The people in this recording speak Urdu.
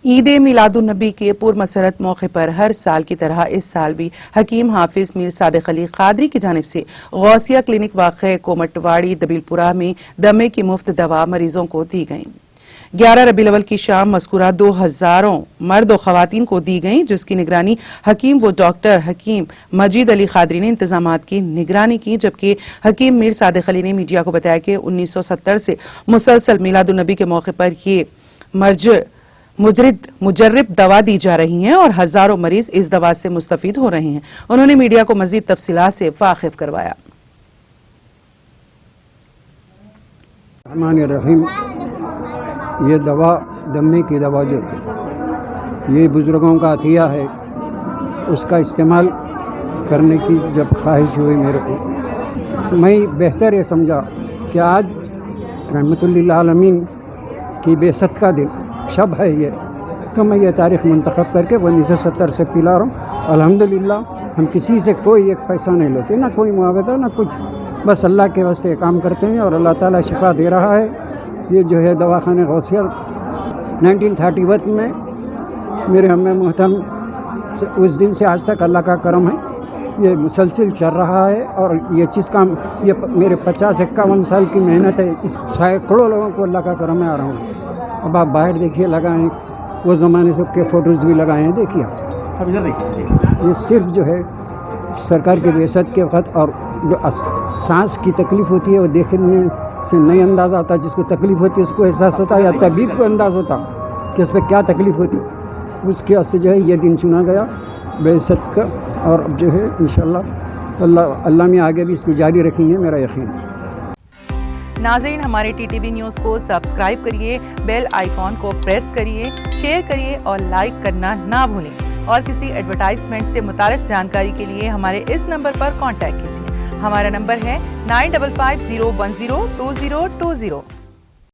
عید میلادالنبی کے پرمسرت موقع پر ہر سال کی طرح اس سال بھی حکیم حافظ میر صادق علی قادری کی جانب سے غوثیہ کلینک واقع کومٹواڑی دبیل پورہ میں دمے کی مفت دوا مریضوں کو دی گئیں۔ 11 ربیع الاول کی شام مذکورہ 2000 مرد و خواتین کو دی گئیں، جس کی نگرانی حکیم و ڈاکٹر حکیم مجید علی قادری نے انتظامات کی نگرانی کی، جبکہ حکیم میر صادق علی نے میڈیا کو بتایا کہ 1970 سے مسلسل میلاد النبی کے موقع پر یہ مجرب دوا دی جا رہی ہیں اور ہزاروں مریض اس دوا سے مستفید ہو رہے ہیں۔ انہوں نے میڈیا کو مزید تفصیلات سے واقف کروایا۔ الرحمن الرحیم، یہ دوا دمے کی دوا جو ہے یہ بزرگوں کا عطیہ ہے، اس کا استعمال کرنے کی جب خواہش ہوئی میرے کو، میں بہتر یہ سمجھا کہ آج رحمت للعالمین کی بعثت کا دن شب ہے یہ، تو میں یہ تاریخ منتخب کر کے 1970 سے پلا رہا ہوں۔ الحمدللہ ہم کسی سے کوئی ایک پیسہ نہیں لیتے، نہ کوئی معاوضہ نہ کچھ، بس اللہ کے واسطے کام کرتے ہیں اور اللہ تعالیٰ شفا دے رہا ہے۔ یہ جو ہے دواخانہ غوثیہ 1931 میں میرے ہم محترم اس دن سے آج تک اللہ کا کرم ہے، یہ مسلسل چل رہا ہے اور یہ چیز کام یہ میرے 50-51 سال کی محنت ہے، اس سینکڑوں لوگوں کو اللہ کا کرم ہے آ رہا ہوں۔ اب آپ باہر دیکھیے لگائیں، وہ زمانے سے کے فوٹوز بھی لگائے ہیں، دیکھیے آپ، یہ صرف جو ہے سرکار کی بعثت کے وقت، اور جو سانس کی تکلیف ہوتی ہے وہ دیکھنے سے نہیں اندازہ ہوتا، جس کو تکلیف ہوتی ہے اس کو احساس ہوتا ہے، یا طبیب کو انداز ہوتا کہ اس پہ کیا تکلیف ہوتی، اس کے واسطے جو ہے یہ دن چنا گیا بعثت کا، اور اب جو ہے انشاءاللہ اللہ میں آگے بھی اس کو جاری رکھیں گے، میرا یقین ہے۔ ناظرین، ہمارے TTV نیوز کو سبسکرائب کریے، بیل آئیکن کو پریس کریے، شیئر کریے اور لائک کرنا نہ بھولیں، اور کسی ایڈورٹائزمنٹ سے متعلق جانکاری کے لیے ہمارے اس نمبر پر کانٹیکٹ کیجیے۔ ہمارا نمبر ہے 9550102020۔